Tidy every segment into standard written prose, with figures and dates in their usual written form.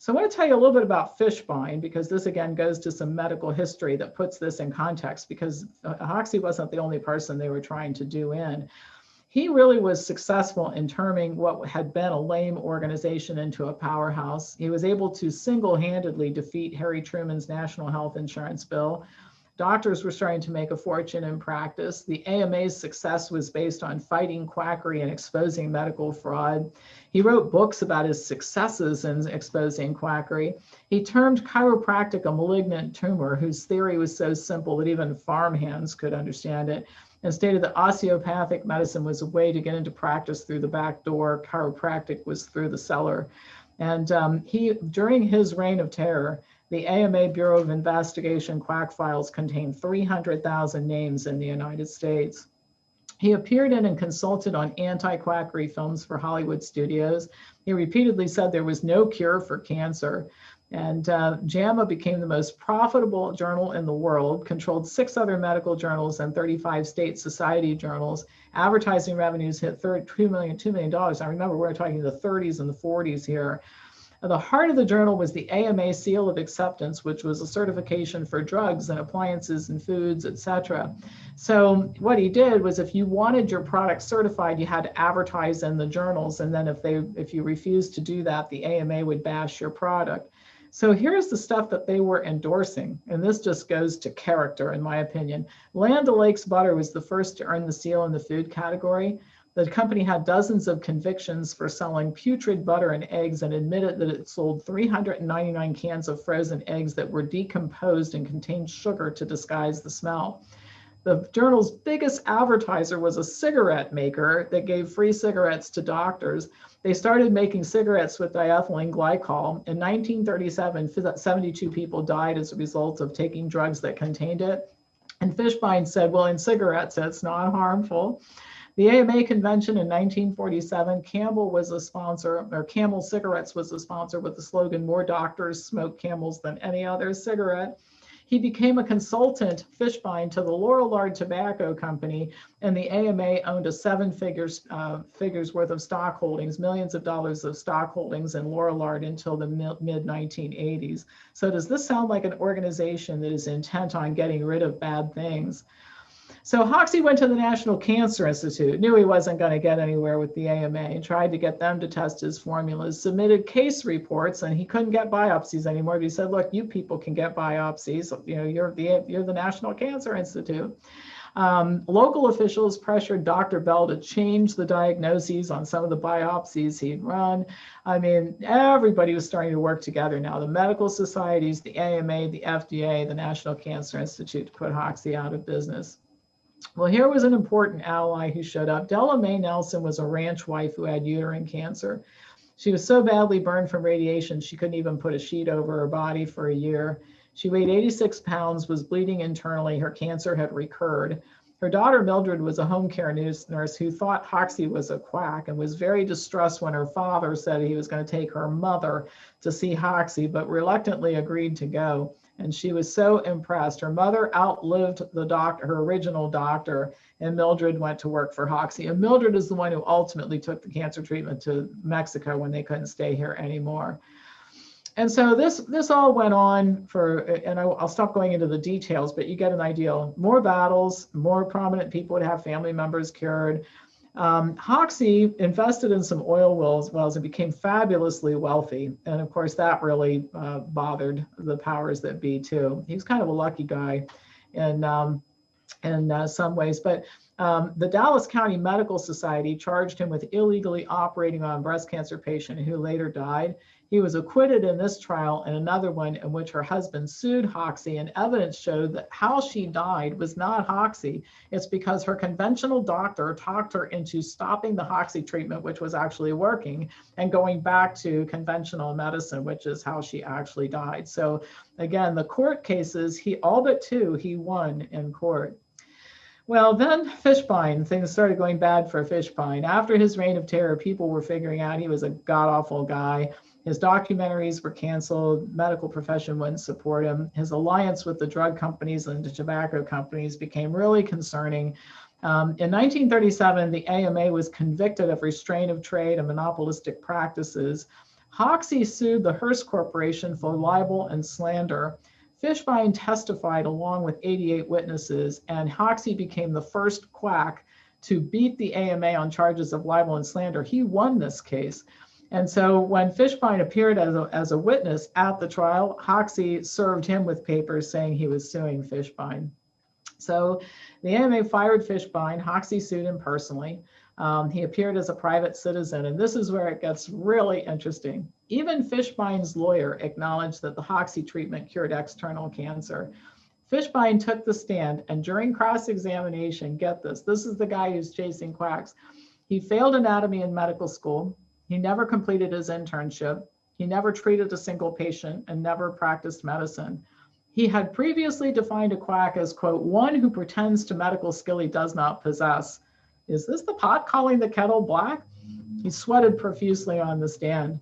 So I want to tell you a little bit about Fishbein, because this again goes to some medical history that puts this in context, because Hoxie wasn't the only person they were trying to do in. He really was successful in turning what had been a lame organization into a powerhouse. He was able to single-handedly defeat Harry Truman's national health insurance bill. Doctors were starting to make a fortune in practice. The AMA's success was based on fighting quackery and exposing medical fraud. He wrote books about his successes in exposing quackery. He termed chiropractic a malignant tumor whose theory was so simple that even farmhands could understand it, and stated that osteopathic medicine was a way to get into practice through the back door. Chiropractic was through the cellar. And during his reign of terror, the AMA Bureau of Investigation quack files contained 300,000 names in the United States. He appeared in and consulted on anti-quackery films for Hollywood studios. He repeatedly said there was no cure for cancer. And JAMA became the most profitable journal in the world, controlled 6 other medical journals and 35 state society journals. Advertising revenues hit $2 million. I remember we're talking the 30s and the 40s here. The heart of the journal was the AMA Seal of Acceptance, which was a certification for drugs and appliances and foods, etc. So what he did was, if you wanted your product certified, you had to advertise in the journals. And then if you refused to do that, the AMA would bash your product. So here's the stuff that they were endorsing. And this just goes to character, in my opinion. Land O'Lakes butter was the first to earn the seal in the food category. The company had dozens of convictions for selling putrid butter and eggs, and admitted that it sold 399 cans of frozen eggs that were decomposed and contained sugar to disguise the smell. The journal's biggest advertiser was a cigarette maker that gave free cigarettes to doctors. They started making cigarettes with diethylene glycol. In 1937, 72 people died as a result of taking drugs that contained it. And Fishbein said, well, in cigarettes, it's not harmful. The AMA convention in 1947, Camel was a sponsor, or Camel Cigarettes was a sponsor, with the slogan, "More doctors smoke Camels than any other cigarette." He became a consultant, Fishbein, to the Lorillard Tobacco Company, and the AMA owned a 7 figures worth of stock holdings, millions of dollars of stock holdings in Lorillard until the mid-1980s. So does this sound like an organization that is intent on getting rid of bad things? So Hoxie went to the National Cancer Institute, knew he wasn't going to get anywhere with the AMA, and tried to get them to test his formulas, submitted case reports, and he couldn't get biopsies anymore. But he said, look, you people can get biopsies. You know, you're the National Cancer Institute. Local officials pressured Dr. Bell to change the diagnoses on some of the biopsies he'd run. I mean, everybody was starting to work together now. The medical societies, the AMA, the FDA, the National Cancer Institute, to put Hoxie out of business. Well, here was an important ally who showed up. Della Mae Nelson was a ranch wife who had uterine cancer. She was so badly burned from radiation, she couldn't even put a sheet over her body for a year. She weighed 86 pounds, was bleeding internally. Her cancer had recurred. Her daughter, Mildred, was a home care nurse who thought Hoxie was a quack and was very distressed when her father said he was going to take her mother to see Hoxie, but reluctantly agreed to go. And she was so impressed. Her mother outlived her original doctor, and Mildred went to work for Hoxie. And Mildred is the one who ultimately took the cancer treatment to Mexico when they couldn't stay here anymore. And so this all went on for, and I'll stop going into the details, but you get an idea. More battles, more prominent people would have family members cured. Hoxie invested in some oil wells and became fabulously wealthy. And of course, that really bothered the powers that be too. He was kind of a lucky guy in some ways, but the Dallas County Medical Society charged him with illegally operating on a breast cancer patient who later died. He was acquitted in this trial and another one in which her husband sued Hoxie, and evidence showed that how she died was not Hoxie. It's because her conventional doctor talked her into stopping the Hoxie treatment, which was actually working, and going back to conventional medicine, which is how she actually died. So again, the court cases, all but 2, he won in court. Well, then Fishbein, things started going bad for Fishbein. After his reign of terror, people were figuring out he was a god-awful guy. His documentaries were canceled. Medical profession wouldn't support him. His alliance with the drug companies and the tobacco companies became really concerning. In 1937, the AMA was convicted of restraint of trade and monopolistic practices. Hoxie sued the Hearst Corporation for libel and slander. Fishbein testified along with 88 witnesses, and Hoxie became the first quack to beat the AMA on charges of libel and slander. He won this case. And so when Fishbein appeared as a witness at the trial, Hoxie served him with papers saying he was suing Fishbein. So the AMA fired Fishbein. Hoxie sued him personally. He appeared as a private citizen, and this is where it gets really interesting. Even Fishbein's lawyer acknowledged that the Hoxie treatment cured external cancer. Fishbein took the stand, and during cross-examination, get this is the guy who's chasing quacks. He failed anatomy in medical school. He never completed his internship. He never treated a single patient and never practiced medicine. He had previously defined a quack as, quote, one who pretends to medical skill he does not possess. Is this the pot calling the kettle black? He sweated profusely on the stand.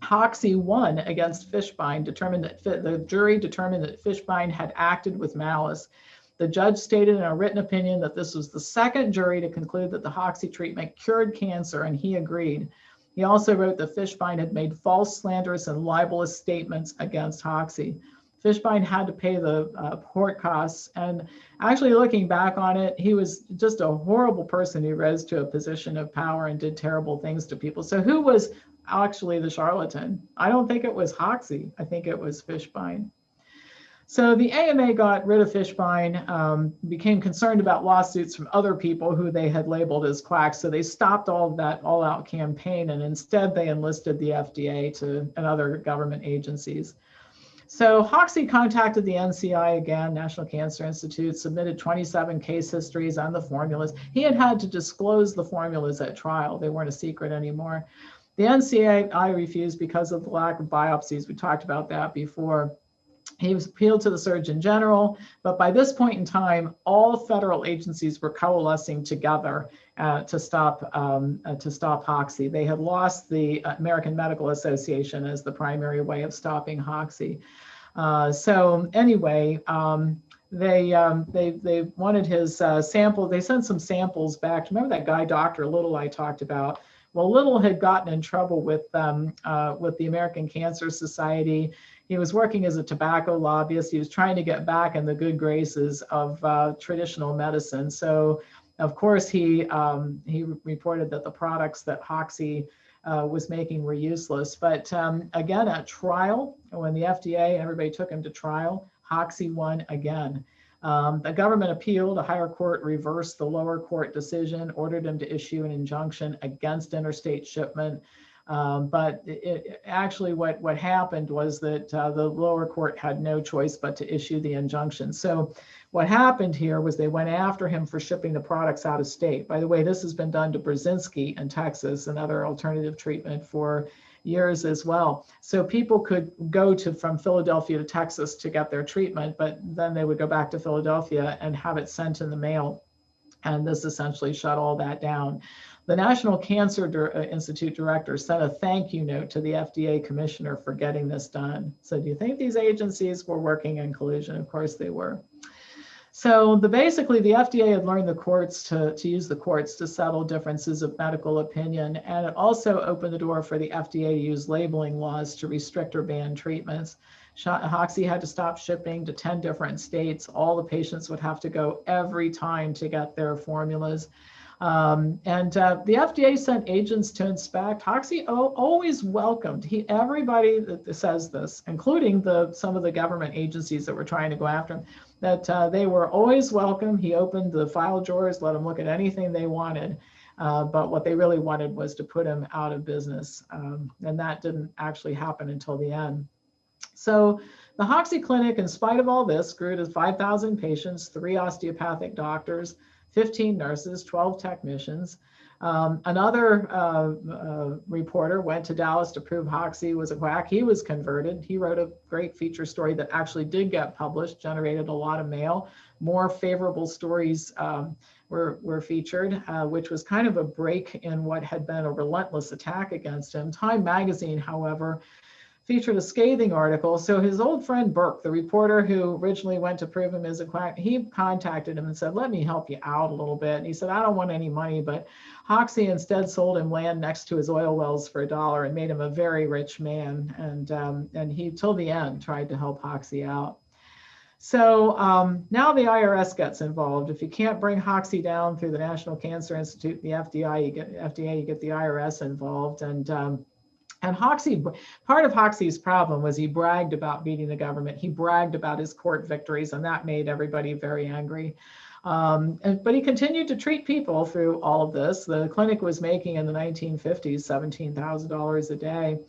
Hoxie won against Fishbein, the jury determined that Fishbein had acted with malice. The judge stated in a written opinion that this was the second jury to conclude that the Hoxie treatment cured cancer, and he agreed. He also wrote that Fishbein had made false, slanderous, and libelous statements against Hoxie. Fishbein had to pay the court costs, and actually looking back on it, he was just a horrible person who rose to a position of power and did terrible things to people. So who was actually the charlatan? I don't think it was Hoxie. I think it was Fishbein. So the AMA got rid of Fishbein, became concerned about lawsuits from other people who they had labeled as quacks. So they stopped all of that all-out campaign, and instead they enlisted the FDA and other government agencies. So Hoxie contacted the NCI again, National Cancer Institute, submitted 27 case histories on the formulas. He had to disclose the formulas at trial. They weren't a secret anymore. The NCI refused because of the lack of biopsies. We talked about that before. He was appealed to the Surgeon General, but by this point in time, all federal agencies were coalescing together to stop Hoxie. They had lost the American Medical Association as the primary way of stopping Hoxie. So anyway, they wanted his sample. They sent some samples back. Remember that guy, Dr. Little, I talked about? Well, Little had gotten in trouble with the American Cancer Society. He was working as a tobacco lobbyist. He was trying to get back in the good graces of traditional medicine. So, of course, he reported that the products that Hoxie was making were useless. But again, at trial, when the FDA, everybody took him to trial, Hoxie won again. The government appealed. A higher court reversed the lower court decision, ordered him to issue an injunction against interstate shipment. But actually what happened was that the lower court had no choice but to issue the injunction. So what happened here was they went after him for shipping the products out of state. By the way, this has been done to Brzezinski in Texas, another alternative treatment, for years as well. So people could go from Philadelphia to Texas to get their treatment, but then they would go back to Philadelphia and have it sent in the mail. And this essentially shut all that down. The National Cancer Institute director sent a thank you note to the FDA commissioner for getting this done. So do you think these agencies were working in collusion? Of course they were. So basically the FDA had learned the courts to use the courts to settle differences of medical opinion. And it also opened the door for the FDA to use labeling laws to restrict or ban treatments. Hoxie had to stop shipping to 10 different states. All the patients would have to go every time to get their formulas. The FDA sent agents to inspect. Hoxie always welcomed. Everybody that says this, including some of the government agencies that were trying to go after him, that they were always welcome. He opened the file drawers, let them look at anything they wanted. But what they really wanted was to put him out of business. And that didn't actually happen until the end. So the Hoxie Clinic, in spite of all this, grew to 5,000 patients, 3 osteopathic doctors, 15 nurses, 12 technicians. Another reporter went to Dallas to prove Hoxie was a quack. He was converted. He wrote a great feature story that actually did get published, generated a lot of mail. More favorable stories were featured, which was kind of a break in what had been a relentless attack against him. Time magazine, however, featured a scathing article. So his old friend Burke, the reporter who originally went to prove him as a quack, he contacted him and said, let me help you out a little bit. And he said, I don't want any money, but Hoxie instead sold him land next to his oil wells for $1 and made him a very rich man. And he, till the end, tried to help Hoxie out. So now the IRS gets involved. If you can't bring Hoxie down through the National Cancer Institute, the FDA, you get the IRS involved. And Hoxie, part of Hoxie's problem was he bragged about beating the government. He bragged about his court victories, and that made everybody very angry. But he continued to treat people through all of this. The clinic was making in the 1950s $17,000 a day.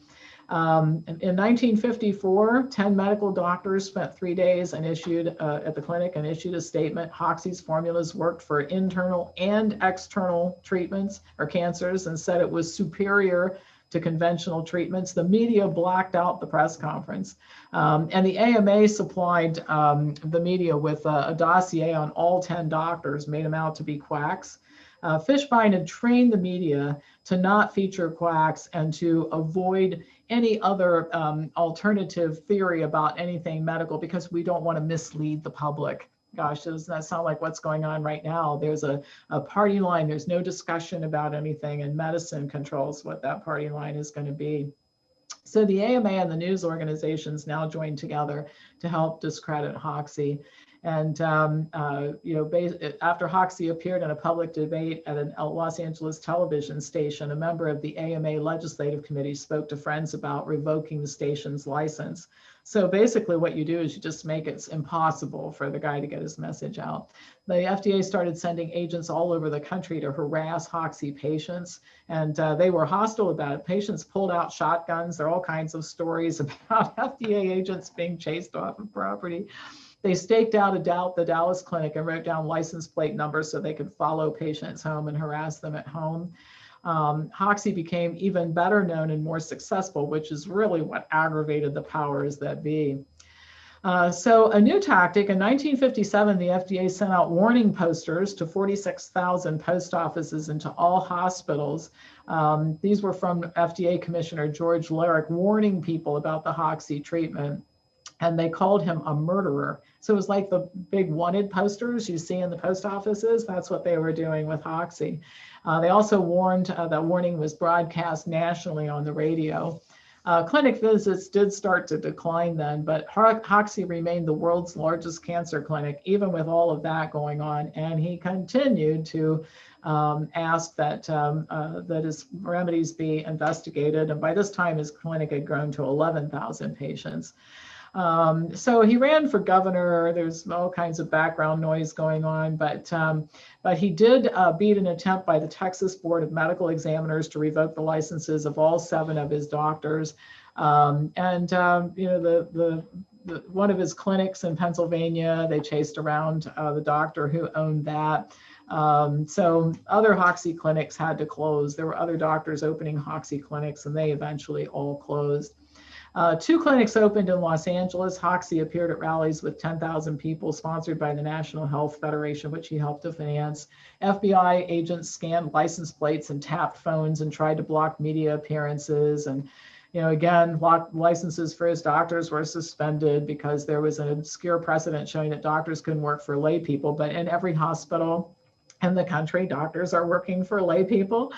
In 1954, 10 medical doctors spent 3 days and issued at the clinic and issued a statement. Hoxie's formulas worked for internal and external treatments or cancers and said it was superior to conventional treatments. The media blacked out the press conference. And the AMA supplied the media with a dossier on all 10 doctors, made them out to be quacks. Fishbein had trained the media to not feature quacks and to avoid any other alternative theory about anything medical because we don't want to mislead the public. Gosh, doesn't that sound like what's going on right now? There's a party line. There's no discussion about anything, and medicine controls what that party line is going to be. So the AMA and the news organizations now join together to help discredit Hoxie. And after Hoxie appeared in a public debate at a Los Angeles television station, a member of the AMA legislative committee spoke to friends about revoking the station's license. So basically what you do is you just make it impossible for the guy to get his message out. The FDA started sending agents all over the country to harass Hoxie patients, and they were hostile about it. Patients pulled out shotguns. There are all kinds of stories about FDA agents being chased off of property. They staked out the Dallas clinic and wrote down license plate numbers so they could follow patients home and harass them at home. Hoxie became even better known and more successful, which is really what aggravated the powers that be. So a new tactic, in 1957, the FDA sent out warning posters to 46,000 post offices and to all hospitals. These were from FDA Commissioner George Larick warning people about the Hoxie treatment. And they called him a murderer. So it was like the big wanted posters you see in the post offices. That's what they were doing with Hoxie. They also warned, that warning was broadcast nationally on the radio. Clinic visits did start to decline then, but Hoxie remained the world's largest cancer clinic, even with all of that going on. And he continued to ask that his remedies be investigated. And by this time, his clinic had grown to 11,000 patients. So he ran for governor. There's all kinds of background noise going on, but he did beat an attempt by the Texas Board of Medical Examiners to revoke the licenses of all 7 of his doctors. One of his clinics in Pennsylvania, they chased around the doctor who owned that. So other Hoxie clinics had to close. There were other doctors opening Hoxie clinics, and they eventually all closed. 2 clinics opened in Los Angeles. Hoxie appeared at rallies with 10,000 people sponsored by the National Health Federation, which he helped to finance. FBI agents scanned license plates and tapped phones and tried to block media appearances. And, again, licenses for his doctors were suspended because there was an obscure precedent showing that doctors couldn't work for lay people. But in every hospital in the country, doctors are working for lay people.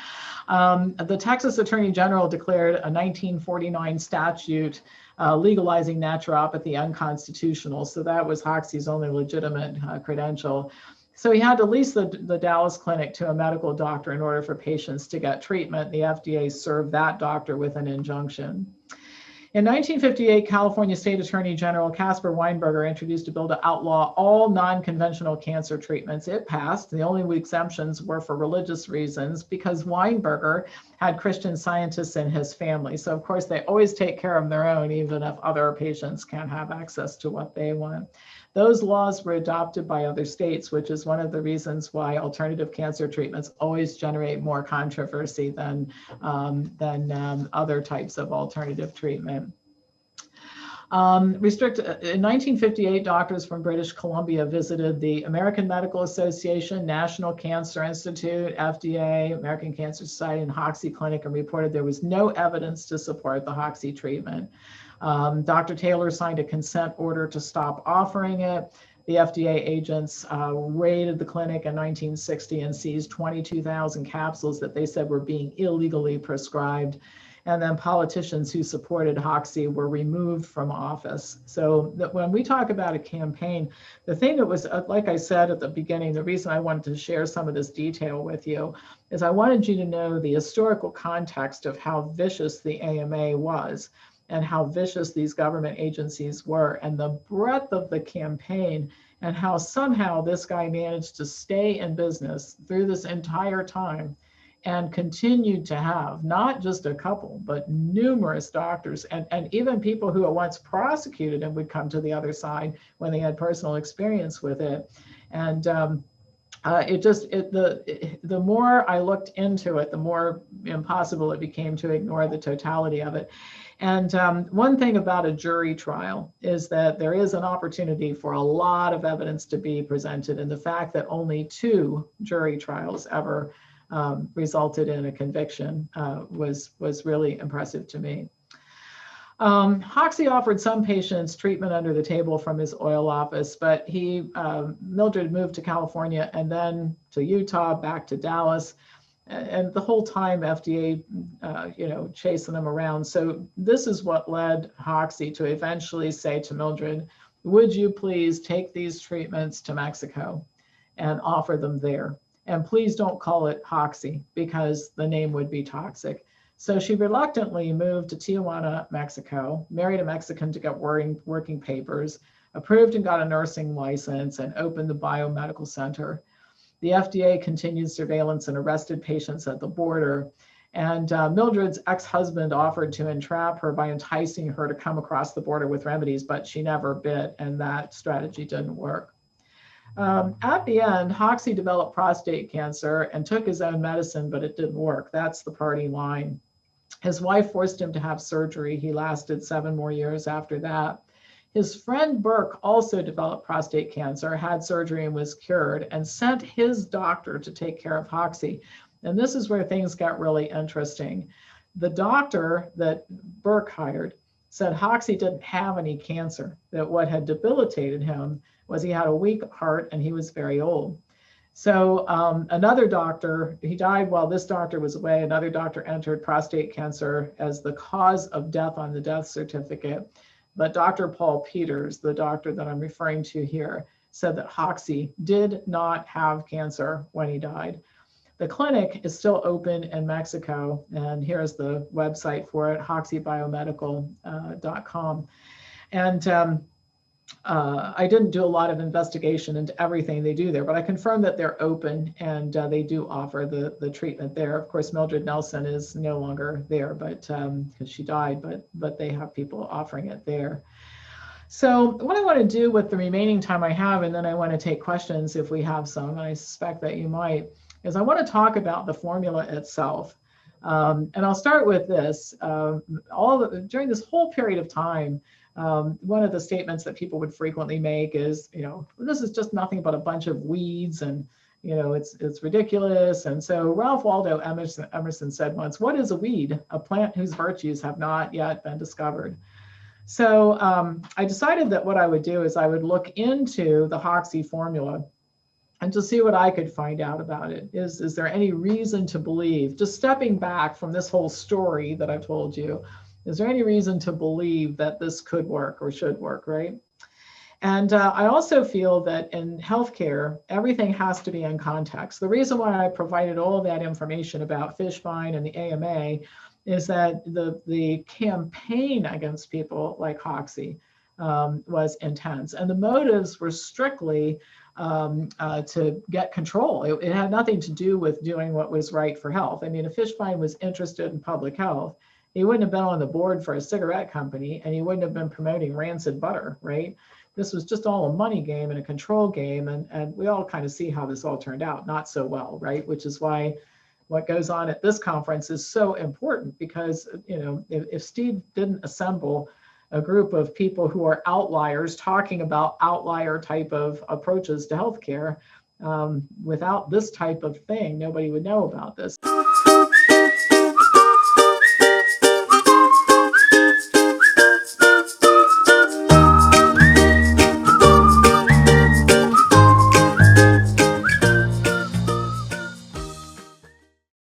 The Texas Attorney General declared a 1949 statute legalizing naturopathy unconstitutional. So that was Hoxie's only legitimate credential. So he had to lease the Dallas clinic to a medical doctor in order for patients to get treatment. The FDA served that doctor with an injunction. In 1958, California State Attorney General Caspar Weinberger introduced a bill to outlaw all non-conventional cancer treatments. It passed. The only exemptions were for religious reasons because Weinberger had Christian Scientists in his family. So of course they always take care of their own, even if other patients can't have access to what they want. Those laws were adopted by other states, which is one of the reasons why alternative cancer treatments always generate more controversy than other types of alternative treatment. In 1958, doctors from British Columbia visited the American Medical Association, National Cancer Institute, FDA, American Cancer Society, and Hoxie Clinic and reported there was no evidence to support the Hoxie treatment. Dr. Taylor signed a consent order to stop offering it. The FDA agents raided the clinic in 1960 and seized 22,000 capsules that they said were being illegally prescribed. And then politicians who supported Hoxie were removed from office. So that when we talk about a campaign, the thing that was, like I said at the beginning, the reason I wanted to share some of this detail with you is I wanted you to know the historical context of how vicious the AMA was and how vicious these government agencies were, and the breadth of the campaign, and how somehow this guy managed to stay in business through this entire time and continued to have not just a couple, but numerous doctors and even people who at once prosecuted him would come to the other side when they had personal experience with it. And the more I looked into it, the more impossible it became to ignore the totality of it. And one thing about a jury trial is that there is an opportunity for a lot of evidence to be presented. And the fact that only 2 jury trials ever resulted in a conviction was really impressive to me. Hoxie offered some patients treatment under the table from his oil office, but Mildred moved to California and then to Utah, back to Dallas. And the whole time FDA, chasing them around. So this is what led Hoxie to eventually say to Mildred, would you please take these treatments to Mexico and offer them there? And please don't call it Hoxie because the name would be toxic. So she reluctantly moved to Tijuana, Mexico, married a Mexican to get working papers, approved and got a nursing license, and opened the biomedical center. The FDA continued surveillance and arrested patients at the border. And Mildred's ex-husband offered to entrap her by enticing her to come across the border with remedies, but she never bit, and that strategy didn't work. At the end, Hoxie developed prostate cancer and took his own medicine, but it didn't work. That's the party line. His wife forced him to have surgery. He lasted 7 more years after that. His friend Burke also developed prostate cancer, had surgery and was cured, and sent his doctor to take care of Hoxie. And this is where things got really interesting. The doctor that Burke hired said Hoxie didn't have any cancer, that what had debilitated him was he had a weak heart and he was very old. So another doctor, he died while this doctor was away. Another doctor entered prostate cancer as the cause of death on the death certificate. But Dr. Paul Peters, the doctor that I'm referring to here, said that Hoxie did not have cancer when he died. The clinic is still open in Mexico, and here's the website for it, hoxiebiomedical.com. And I didn't do a lot of investigation into everything they do there, but I confirmed that they're open and they do offer the treatment there. Of course, Mildred Nelson is no longer there, but because she died, but they have people offering it there. So what I want to do with the remaining time I have, and then I want to take questions if we have some, and I suspect that you might, is I want to talk about the formula itself. And I'll start with this. During this whole period of time, one of the statements that people would frequently make is, this is just nothing but a bunch of weeds, and it's ridiculous. And so Ralph Waldo Emerson said once, "What is a weed? A plant whose virtues have not yet been discovered." So I decided that what I would do is I would look into the Hoxie formula and to see what I could find out about it. Is there any reason to believe, just stepping back from this whole story that I've told you, is there any reason to believe that this could work or should work, right? And I also feel that in healthcare, everything has to be in context. The reason why I provided all of that information about Fishbein and the AMA is that the campaign against people like Hoxie was intense. And the motives were strictly to get control. It had nothing to do with doing what was right for health. I mean, if Fishbein was interested in public health, he wouldn't have been on the board for a cigarette company, and he wouldn't have been promoting rancid butter, right? This was just all a money game and a control game. And we all kind of see how this all turned out, not so well, right? Which is why what goes on at this conference is so important, because if Steve didn't assemble a group of people who are outliers talking about outlier type of approaches to healthcare, without this type of thing, nobody would know about this.